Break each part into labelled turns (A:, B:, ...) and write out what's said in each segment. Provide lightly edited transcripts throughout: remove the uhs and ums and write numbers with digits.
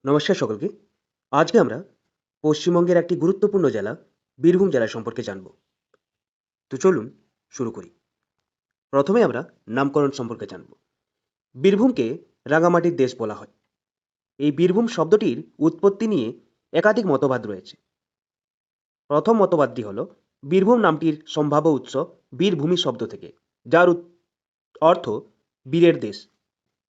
A: নমস্কার সকলকে। আজকে আমরা পশ্চিমবঙ্গের একটি গুরুত্বপূর্ণ জেলা বীরভূম জেলা সম্পর্কে জানব। তো চলুন শুরু করি। প্রথমে আমরা নামকরণ সম্পর্কে জানব। বীরভূমকে রাঙামাটির দেশ বলা হয়। এই বীরভূম শব্দটির উৎপত্তি নিয়ে একাধিক মতবাদ রয়েছে। প্রথম মতবাদটি হল বীরভূম নামটির সম্ভাব্য উৎস বীরভূমি শব্দ থেকে, যার অর্থ বীরের দেশ।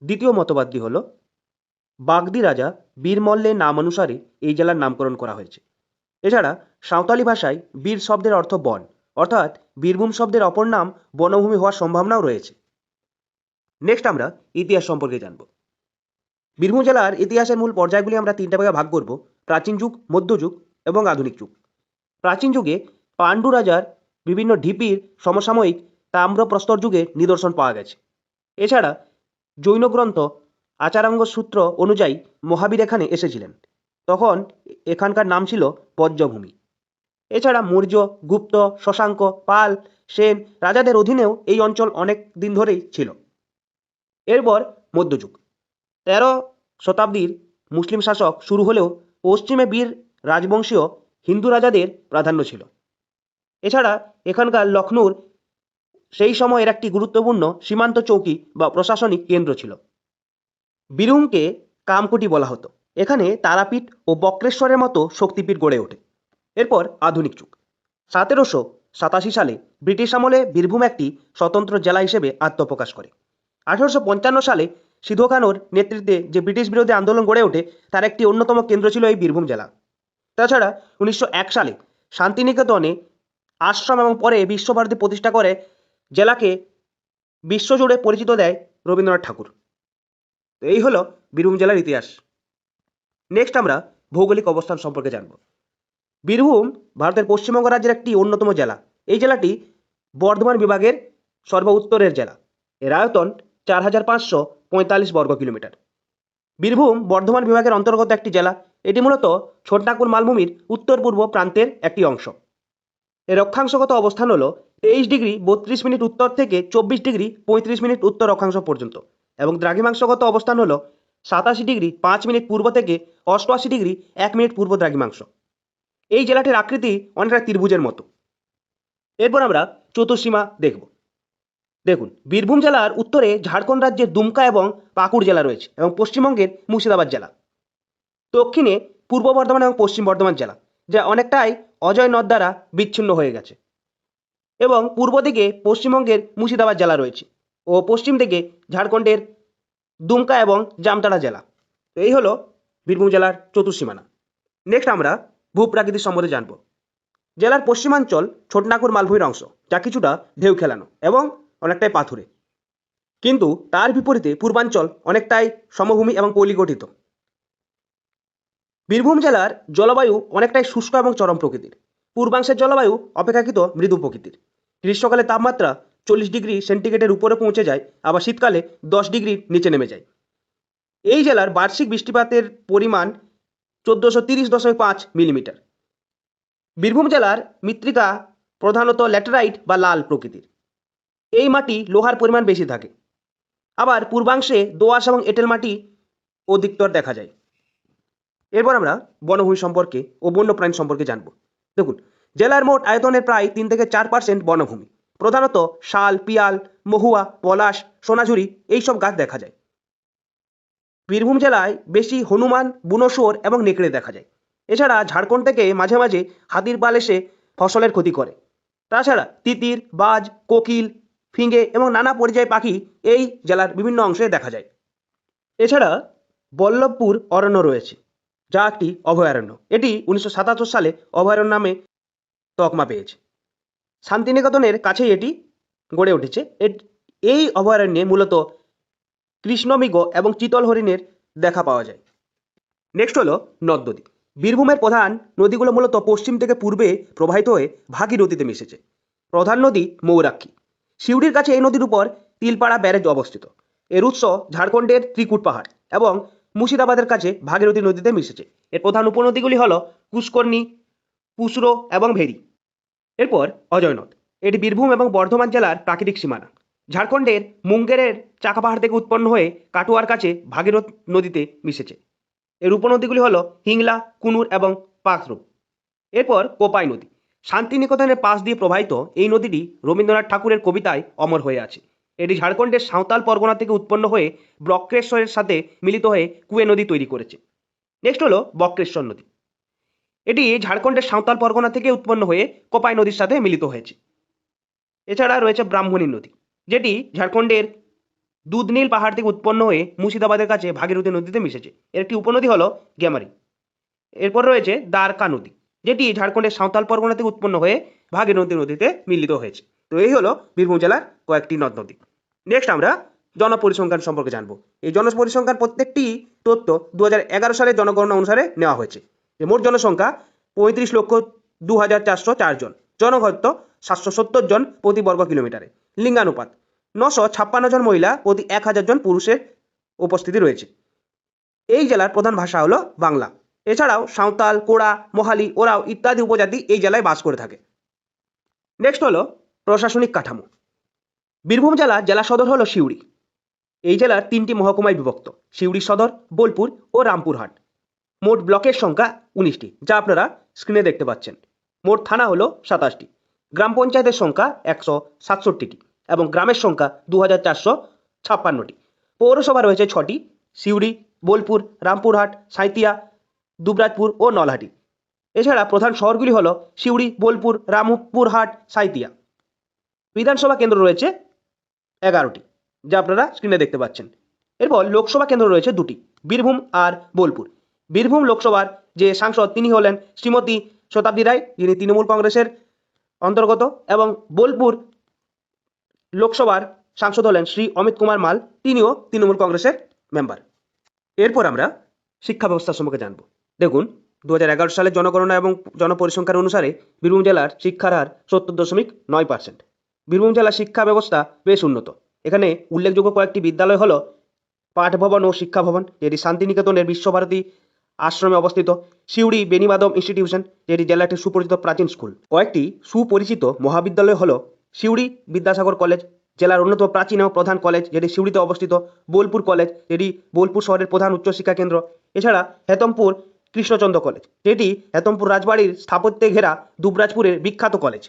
A: দ্বিতীয় মতবাদটি হল বাগদি রাজা বীরমল্লের নাম অনুসারে এই জেলার নামকরণ করা হয়েছে। এছাড়া সাঁওতালি ভাষায় বীর শব্দের অর্থ বন, অর্থাৎ বীরভূম শব্দের অপর নাম বনভূমি হওয়ার সম্ভাবনাও রয়েছে। নেক্সট আমরা ইতিহাস সম্পর্কে জানব। বীরভূম জেলার ইতিহাসের মূল পর্যায়গুলি আমরা তিনটা ভাগে ভাগ করব: প্রাচীন যুগ, মধ্যযুগ এবং আধুনিক যুগ। প্রাচীন যুগে পাণ্ডু রাজার বিভিন্ন ঢিপির সমসাময়িক তাম্রপ্রস্তর যুগে নিদর্শন পাওয়া গেছে। এছাড়া জৈন গ্রন্থ আচারাঙ্গ সূত্র অনুযায়ী মহাবীর এখানে এসেছিলেন। তখন এখানকার নাম ছিল বজ্রভূমি। এছাড়া মৌর্য, গুপ্ত, শশাঙ্ক, পাল, সেন রাজাদের অধীনেও এই অঞ্চল অনেক দিন ধরেই ছিল। এরপর মধ্যযুগ। ১৩ শতাব্দীর মুসলিম শাসক শুরু হলেও পশ্চিমে বীর রাজবংশীয় হিন্দু রাজাদের প্রাধান্য ছিল। এছাড়া এখানকার লখনৌর সেই সময়ের একটি গুরুত্বপূর্ণ সীমান্ত চৌকি বা প্রশাসনিক কেন্দ্র ছিল। বীরভূমকে কামকুটি বলা হতো। এখানে তারাপীঠ ও বক্রেশ্বরের মতো শক্তিপীঠ গড়ে ওঠে। এরপর আধুনিক যুগ। ১৭৮৭ সালে ব্রিটিশ আমলে বীরভূম একটি স্বতন্ত্র জেলা হিসেবে আত্মপ্রকাশ করে। ১৮৫৫ সালে সিধু কানুর নেতৃত্বে যে ব্রিটিশ বিরোধী আন্দোলন গড়ে ওঠে, তার একটি অন্যতম কেন্দ্র ছিল এই বীরভূম জেলা। তাছাড়া ১৯০১ সালে শান্তিনিকেতনে আশ্রম এবং পরে বিশ্বভারতী প্রতিষ্ঠা করে জেলাকে বিশ্বজুড়ে পরিচিত দেয় রবীন্দ্রনাথ ঠাকুর। তো এই হলো বীরভূম জেলার ইতিহাস। নেক্সট আমরা ভৌগোলিক অবস্থান সম্পর্কে জানব। বীরভূম ভারতের পশ্চিমবঙ্গ রাজ্যের একটি অন্যতম জেলা। এই জেলাটি বর্ধমান বিভাগের সর্ব উত্তরের জেলা। এর আয়তন ৪,৫৪৫ বর্গ কিলোমিটার। বীরভূম বর্ধমান বিভাগের অন্তর্গত একটি জেলা। এটি মূলত ছোটনাগপুর মালভূমির উত্তর পূর্ব প্রান্তের একটি অংশ। এর অক্ষাংশগত অবস্থান হল 23°32' উত্তর থেকে 24°35' উত্তর অক্ষাংশ পর্যন্ত, এবং দ্রাঘিমাংশগত অবস্থান হল 87°5' পূর্ব থেকে 88°1' পূর্ব দ্রাঘিমাংশ। এই জেলাটির আকৃতি অনেকটা ত্রিভুজের মতো। এরপর আমরা চতুর্সীমা দেখব। দেখুন, বীরভূম জেলার উত্তরে ঝাড়খণ্ড রাজ্যের দুমকা এবং পাকুড় জেলা রয়েছে, এবং পশ্চিমবঙ্গের মুর্শিদাবাদ জেলা। দক্ষিণে পূর্ব বর্ধমান এবং পশ্চিম বর্ধমান জেলা, যা অনেকটাই অজয় নদ দ্বারা বিচ্ছিন্ন হয়ে গেছে। এবং পূর্ব দিকে পশ্চিমবঙ্গের মুর্শিদাবাদ জেলা রয়েছে, ও পশ্চিম দিকে ঝাড়খণ্ডের দুমকা এবং জামতারা জেলা। তো এই হলো বীরভূম জেলার চতুর্সীমানা। নেক্সট আমরা ভূপ্রাকৃতিক সম্বন্ধে জানব। জেলার পশ্চিমাঞ্চল ছোটনাগপুর মালভূমির অংশ, যা কিছুটা ঢেউ খেলানো এবং অনেকটাই পাথুরে। কিন্তু তার বিপরীতে পূর্বাঞ্চল অনেকটাই সমভূমি এবং পলি গঠিত। বীরভূম জেলার জলবায়ু অনেকটাই শুষ্ক এবং চরম প্রকৃতির। পূর্বাংশের জলবায়ু অপেক্ষাকৃত মৃদু প্রকৃতির। গ্রীষ্মকালে তাপমাত্রা 40°C উপরে পৌঁছে যায়, আবার শীতকালে 10° নিচে নেমে যায়। এই জেলার বার্ষিক বৃষ্টিপাতের পরিমাণ 1430.5 মিলিমিটার। বীরভূম জেলার মৃত্তিকা প্রধানত ল্যাটেরাইট বা লাল প্রকৃতির। এই মাটি লোহার পরিমাণ বেশি থাকে। আবার পূর্বাংশে দোআঁশ এবং এঁটেল মাটি অধিকতর দেখা যায়। এরপর আমরা বনভূমি সম্পর্কে ও বন্যপ্রাণী সম্পর্কে জানব। দেখুন, জেলার মোট আয়তনের প্রায় 3 থেকে 4% বনভূমি। প্রধানত শাল, পিয়াল, মহুয়া, পলাশ, সোনাঝুরি এইসব গাছ দেখা যায়। বীরভূম জেলায় বেশি হনুমান, বুনো শুয়োর এবং নেকড়ে দেখা যায়। এছাড়া ঝাড়খণ্ড থেকে মাঝে মাঝে হাতির পাল এসে ফসলের ক্ষতি করে। তাছাড়া তিতির, বাজ, কোকিল, ফিঙে এবং নানা পরিযায়ী পাখি এই জেলার বিভিন্ন অংশে দেখা যায়। এছাড়া বল্লভপুর অরণ্য রয়েছে, যা একটি অভয়ারণ্য। এটি 1977 সালে অভয়ারণ্য নামে তকমা পেয়েছে। শান্তিনিকেতনের কাছেই এটি গড়ে উঠেছে। এই অভয়ারণ্যে মূলত কৃষ্ণমৃগ এবং চিতল হরিণের দেখা পাওয়া যায়। নেক্সট হলো নদ নদী। বীরভূমের প্রধান নদীগুলো মূলত পশ্চিম থেকে পূর্বে প্রবাহিত হয়ে ভাগীরথীতে মিশেছে। প্রধান নদী ময়ূরাক্ষী। সিউড়ির কাছে এই নদীর উপর তিলপাড়া ব্যারেজ অবস্থিত। এর উৎস ঝাড়খণ্ডের ত্রিকুট পাহাড় এবং মুর্শিদাবাদের কাছে ভাগীরথী নদীতে মিশেছে। এর প্রধান উপনদীগুলি হল পুষ্করণী, পুসরো এবং ভেরি। এরপর অজয় নদ। এটি বীরভূম এবং বর্ধমান জেলার প্রাকৃতিক সীমানা। ঝাড়খণ্ডের মুঙ্গেরের চাকা পাহাড় থেকে উৎপন্ন হয়ে কাটোয়ার কাছে ভাগীরথ নদীতে মিশেছে। এর উপনদীগুলি হলো হিংলা, কুনুর এবং পাখরু। এরপর কোপাই নদী। শান্তিনিকেতনের পাশ দিয়ে প্রবাহিত এই নদীটি রবীন্দ্রনাথ ঠাকুরের কবিতায় অমর হয়ে আছে। এটি ঝাড়খণ্ডের সাঁওতাল পরগনা থেকে উৎপন্ন হয়ে বক্রেশ্বরের সাথে মিলিত হয়ে কুয়ে নদী তৈরি করেছে। নেক্সট হলো বক্রেশ্বর নদী। এটি ঝাড়খণ্ডের সাঁওতাল পরগনা থেকে উৎপন্ন হয়ে কোপাই নদীর সাথে মিলিত হয়েছে। এছাড়া রয়েছে ব্রাহ্মণী নদী, যেটি ঝাড়খণ্ডের দুধনীল পাহাড় থেকে উৎপন্ন হয়ে মুর্শিদাবাদের কাছে ভাগীরথী নদীতে মিশেছে। এর একটি উপনদী হলো গ্যামারি। এরপর রয়েছে দ্বারকা নদী, যেটি ঝাড়খণ্ডের সাঁওতাল পরগনা থেকে উৎপন্ন হয়ে ভাগীরথী নদীতে মিলিত হয়েছে। তো এই হলো বীরভূম জেলার কয়েকটি নদ নদী। নেক্সট আমরা জনপরিসংখ্যান সম্পর্কে জানবো। এই জনপরিসংখ্যান প্রত্যেকটি তথ্য 2011 সালের জনগণনা অনুসারে নেওয়া হয়েছে। মোট জনসংখ্যা 35,02,404 জন, জনঘনত্ব 770 জন প্রতি বর্গ কিলোমিটারে। লিঙ্গানুপাত 956 জন মহিলা প্রতি 1000 জন পুরুষের উপস্থিতি রয়েছে। এই জেলার প্রধান ভাষা হলো বাংলা। এছাড়াও সাঁওতাল, কোড়া, মোহালি, ওরাও ইত্যাদি উপজাতি এই জেলায় বাস করে থাকে। নেক্সট হলো প্রশাসনিক কাঠামো। বীরভূম জেলা সদর হলো সিউড়ি। এই জেলার 3টি মহকুমায় বিভক্ত: সিউড়ি সদর, বোলপুর ও রামপুরহাট। মোট ব্লকের সংখ্যা 19টি, যা আপনারা স্ক্রিনে দেখতে পাচ্ছেন। মোট থানা হলো 27টি। গ্রাম পঞ্চায়েতের সংখ্যা 167টি এবং গ্রামের সংখ্যা 2456টি। পৌরসভা রয়েছে 6টি: সিউড়ি, বোলপুর, রামপুরহাট, সাঁইতিয়া, দুবরাজপুর ও নলহাটি। এছাড়া প্রধান শহরগুলি হলো সিউড়ি, বোলপুর, রামপুরহাট, সাঁইতিয়া। বিধানসভা কেন্দ্র রয়েছে 11টি, যা আপনারা স্ক্রিনে দেখতে পাচ্ছেন। এরপর লোকসভা কেন্দ্র রয়েছে 2টি: বীরভূম আর বোলপুর। বীরভূম লোকসভার যে সাংসদ তিনি হলেন শ্রীমতী শতাব্দী রায়, যিনি তৃণমূল কংগ্রেসের অন্তর্গত, এবং বোলপুর লোকসভার সাংসদ হলেন শ্রী অমিত কুমার মাল, তিনিও তৃণমূল কংগ্রেসের মেম্বার। এরপর আমরা শিক্ষা ব্যবস্থা সম্পর্কে জানব। দেখুন, 2011 সালের জনগণনা এবং জনপরিসংখ্যান অনুসারে বীরভূম জেলার শিক্ষার হার 70.9%। বীরভূম জেলার শিক্ষা ব্যবস্থা বেশ উন্নত। এখানে উল্লেখযোগ্য কয়েকটি বিদ্যালয় হলো পাঠ ভবন ও শিক্ষা ভবন, যেটি শান্তিনিকেতনের বিশ্বভারতী আশ্রমে অবস্থিত; সিউড়ি বেনিমাধব ইনস্টিটিউশন, যেটি জেলার একটি সুপরিচিত প্রাচীন স্কুল। কয়েকটি সুপরিচিত মহাবিদ্যালয় হলো সিউড়ি বিদ্যাসাগর কলেজ, জেলার অন্যতম প্রাচীন এবং প্রধান কলেজ, যেটি সিউড়িতে অবস্থিত; বোলপুর কলেজ, যেটি বোলপুর শহরের প্রধান উচ্চশিক্ষা কেন্দ্র; এছাড়া হেতমপুর কৃষ্ণচন্দ্র কলেজ, যেটি হেতমপুর রাজবাড়ির স্থাপত্যে ঘেরা দুবরাজপুরের বিখ্যাত কলেজ।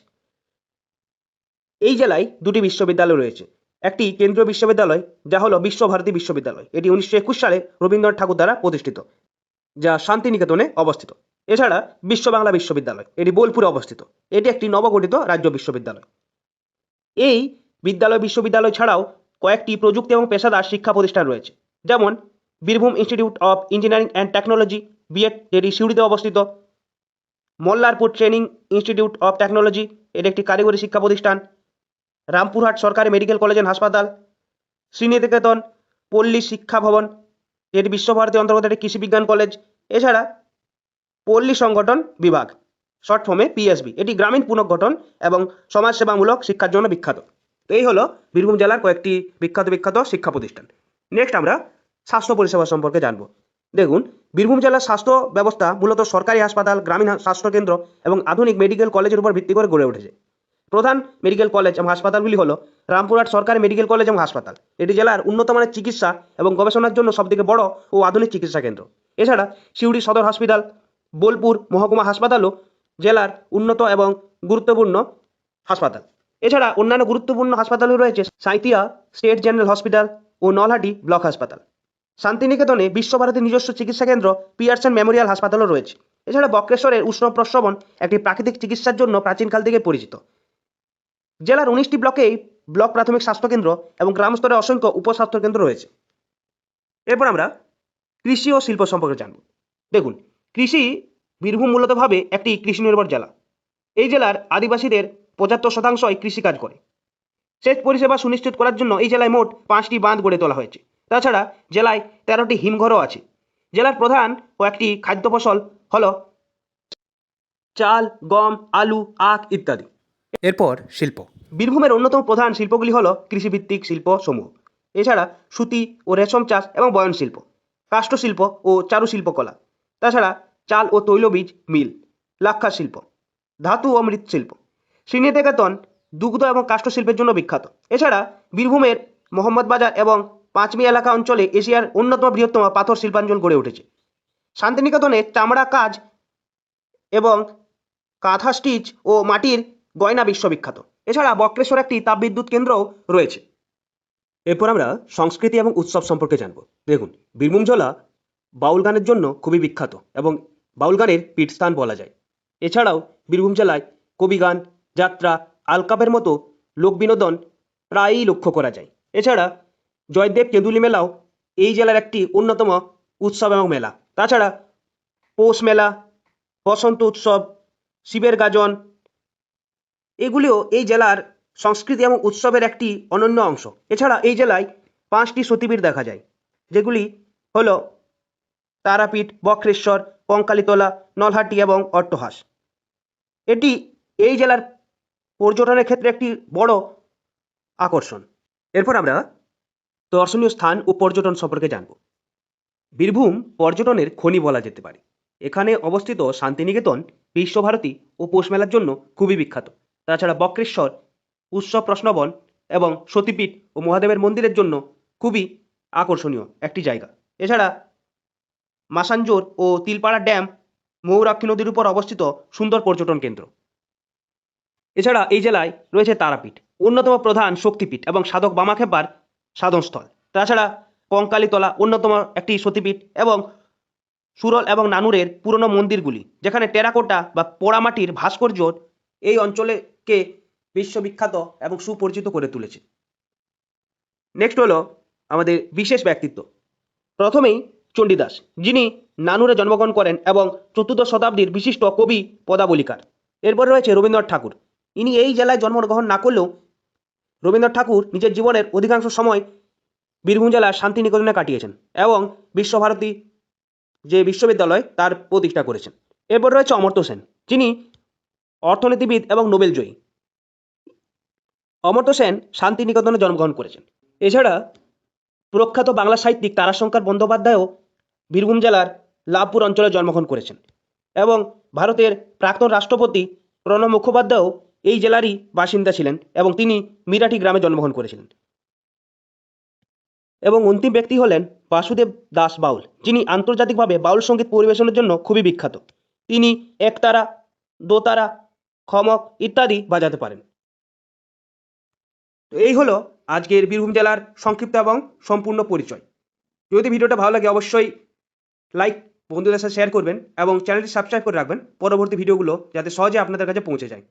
A: এই জেলায় 2টি বিশ্ববিদ্যালয় রয়েছে। একটি কেন্দ্রীয় বিশ্ববিদ্যালয়, যা হলো বিশ্বভারতী বিশ্ববিদ্যালয়, এটি 1921 সালে রবীন্দ্রনাথ ঠাকুর দ্বারা প্রতিষ্ঠিত, যা শান্তিনিকেতনে অবস্থিত। এছাড়া বিশ্ব বাংলা বিশ্ববিদ্যালয়, এটি বোলপুরে অবস্থিত, এটি একটি নবগঠিত রাজ্য বিশ্ববিদ্যালয়। এই বিশ্ববিদ্যালয় ছাড়াও কয়েকটি প্রযুক্তি এবং পেশাদার শিক্ষা প্রতিষ্ঠান রয়েছে, যেমন Birbhum institute of engineering and technology, BEd, যেটি সিউড়িতে অবস্থিত; Mallarpur training institute of technology, এটি একটি কারিগরি শিক্ষা প্রতিষ্ঠান; রামপুরহাট সরকারি মেডিকেল কলেজ অ্যান্ড হাসপাতাল; শ্রীনিকেতন পল্লী শিক্ষা ভবন, যেটি বিশ্বভারতী অন্তর্গত একটি কৃষি বিজ্ঞান কলেজ; এছাড়া পল্লী সংগঠন বিভাগ, শর্ট ফর্মে পিএসবি, এটি গ্রামীণ পুনর্গঠন এবং সমাজসেবামূলক শিক্ষার জন্য বিখ্যাত। তো এই হলো বীরভূম জেলার কয়েকটি বিখ্যাত শিক্ষা প্রতিষ্ঠান। নেক্সট আমরা স্বাস্থ্য পরিষেবা সম্পর্কে জানবো। দেখুন, বীরভূম জেলার স্বাস্থ্য ব্যবস্থা মূলত সরকারি হাসপাতাল, গ্রামীণ স্বাস্থ্যকেন্দ্র এবং আধুনিক মেডিকেল কলেজের উপর ভিত্তি করে গড়ে উঠেছে। প্রধান মেডিকেল কলেজ এবং হাসপাতালগুলি হলো রামপুরহাট সরকারি মেডিকেল কলেজ এবং হাসপাতাল, এটি জেলার উন্নত মানের চিকিৎসা এবং গবেষণার জন্য সবথেকে বড় ও আধুনিক চিকিৎসা কেন্দ্র। এছাড়া সিউড়ি সদর হসপিটাল, বোলপুর মহকুমা হাসপাতালও জেলার উন্নত এবং গুরুত্বপূর্ণ হাসপাতাল। এছাড়া অন্যান্য গুরুত্বপূর্ণ হাসপাতালও রয়েছে সাঁইতিয়া স্টেট জেনারেল হসপিটাল ও নলহাটি ব্লক হাসপাতাল। শান্তিনিকেতনে বিশ্বভারতীর নিজস্ব চিকিৎসা কেন্দ্র পিয়ারসন মেমোরিয়াল হাসপাতালও রয়েছে। এছাড়া বক্রেশ্বরের উষ্ণ প্রস্রবণ একটি প্রাকৃতিক চিকিৎসার জন্য প্রাচীনকাল থেকে পরিচিত। জেলার 19টি ব্লকেই ব্লক প্রাথমিক স্বাস্থ্যকেন্দ্র এবং গ্রাম স্তরে অসংখ্য উপস্বাস্থ্যকেন্দ্র রয়েছে। এরপর আমরা কৃষি ও শিল্প সম্পর্কে জানব। দেখুন, কৃষি বীরভূম মূলতভাবে একটি কৃষি নির্ভর জেলা। এই জেলার আদিবাসীদের 75% কৃষিকাজ করে। সেচ পরিষেবা সুনিশ্চিত করার জন্য এই জেলায় মোট 5টি বাঁধ গড়ে তোলা হয়েছে। তাছাড়া জেলায় 13টি হিমঘরও আছে। জেলার প্রধান কয়েকটি খাদ্য ফসল হল চাল, গম, আলু, আখ ইত্যাদি। এরপর শিল্প। বীরভূমের অন্যতম প্রধান শিল্পগুলি হল কৃষিভিত্তিক শিল্প সমূহ। এছাড়া সুতি ও রেশম চাষ এবং বয়ন শিল্প, কাষ্ঠ শিল্প ও চারুশিল্প কলা, তাছাড়া চাল ও তৈলবীজ মিল, লাক্ষা শিল্প, ধাতু ও মৃৎশিল্প। শ্রীনিকেতন দুগ্ধ এবং কাষ্ঠ শিল্পের জন্য বিখ্যাত। এছাড়া বীরভূমের মোহাম্মদ বাজার এবং পাঁচমি এলাকা অঞ্চলে এশিয়ার অন্যতম বৃহত্তম পাথর শিল্পাঞ্চল গড়ে উঠেছে। শান্তিনিকেতনে চামড়া কাজ এবং কাঁথা স্টিচ ও মাটির গয়না বিশ্ববিখ্যাত। এছাড়া বক্রেশ্বর একটি তাপবিদ্যুৎ কেন্দ্রও রয়েছে। এরপর আমরা সংস্কৃতি এবং উৎসব সম্পর্কে জানব। দেখুন, বীরভূম জেলা বাউল গানের জন্য খুবই বিখ্যাত এবং বাউল গানের পীঠস্থান বলা যায়। এছাড়াও বীরভূম জেলায় কবিগান, যাত্রা, আলকাপের মতো লোক বিনোদন প্রায়ই লক্ষ্য করা যায়। এছাড়া জয়দেব কেঁদুলি মেলাও এই জেলার একটি অন্যতম উৎসব এবং মেলা। তাছাড়া পৌষ মেলা, বসন্ত উৎসব, শিবের গাজন এগুলিও এই জেলার সংস্কৃতি এবং উৎসবের একটি অনন্য অংশ। এছাড়া এই জেলায় 5টি সতীপীঠ দেখা যায়, যেগুলি হলো তারাপীঠ, বক্রেশ্বর, কঙ্কালীতলা, নলহাটি এবং অট্টহাস। এটি এই জেলার পর্যটনের ক্ষেত্রে একটি বড় আকর্ষণ। এরপর আমরা দর্শনীয় স্থান ও পর্যটন সম্পর্কে জানব। বীরভূম পর্যটনের খনি বলা যেতে পারে। এখানে অবস্থিত শান্তিনিকেতন বিশ্বভারতী ও পৌষ মেলার জন্য খুবই বিখ্যাত। তাছাড়া বক্রেশ্বর উৎসব প্রশ্নবন এবং সতীপীঠ ও মহাদেবের মন্দিরের জন্য খুবই আকর্ষণীয় একটি জায়গা। এছাড়া মাসাঞ্জোর ও তিলপাড়া ড্যাম ময়ূরাক্ষী নদীর উপর অবস্থিত সুন্দর পর্যটন কেন্দ্র। এছাড়া এই জেলায় রয়েছে তারাপীঠ, অন্যতম প্রধান শক্তিপীঠ এবং সাধক বামাখ্যাপার সাধনস্থল। তাছাড়া কঙ্কালীতলা অন্যতম একটি সতীপীঠ এবং সুরল এবং নানুরের পুরনো মন্দিরগুলি, যেখানে টেরাকোটা বা পোড়ামাটির ভাস্কর্য এই অঞ্চলকে বিশ্ববিখ্যাত এবং সুপরিচিত করে তুলেছে। নেক্সট হলো আমাদের বিশেষ ব্যক্তিত্ব। প্রথমেই চণ্ডীদাস, যিনি নানুরে জন্মগ্রহণ করেন এবং 14শ শতাব্দীর বিশিষ্ট কবি পদাবলিকার। এরপর রয়েছে রবীন্দ্রনাথ ঠাকুর। ইনি এই জেলায় জন্মগ্রহণ না করলেও রবীন্দ্রনাথ ঠাকুর নিজের জীবনের অধিকাংশ সময় বীরভূম জেলার শান্তিনিকেতনে কাটিয়েছেন এবং বিশ্বভারতী যে বিশ্ববিদ্যালয় তার প্রতিষ্ঠা করেছেন। এরপর রয়েছে অমর্ত্য সেন, যিনি অর্থনীতিবিদ এবং নোবেল জয়ী। অমর্ত্য সেন শান্তিনিকেতনে জন্মগ্রহণ করেছেন। এছাড়া প্রখ্যাত বাংলা সাহিত্যিক তারাশঙ্কর বন্দ্যোপাধ্যায়ও বীরভূম জেলার লাভপুর অঞ্চলে জন্মগ্রহণ করেছেন এবং ভারতের প্রাক্তন রাষ্ট্রপতি প্রণব মুখোপাধ্যায়ও এই জেলারই বাসিন্দা ছিলেন এবং তিনি মিরাটি গ্রামে জন্মগ্রহণ করেছিলেন। এবং অন্তিম ব্যক্তি হলেন বাসুদেব দাস বাউল, যিনি আন্তর্জাতিকভাবে বাউল সঙ্গীত পরিবেশনের জন্য খুবই বিখ্যাত। তিনি একতারা, দোতারা, খমক ইত্যাদি বাজাতে পারেন। তো এই হলো আজকের বীরভূম জেলার সংক্ষিপ্ত এবং সম্পূর্ণ পরিচয়। যদি ভিডিওটা ভালো লাগে অবশ্যই লাইক, বন্ধুদের সাথে শেয়ার করবেন এবং চ্যানেলটি সাবস্ক্রাইব করে রাখবেন পরবর্তী ভিডিওগুলো যাতে সহজে আপনাদের কাছে পৌঁছে যায়।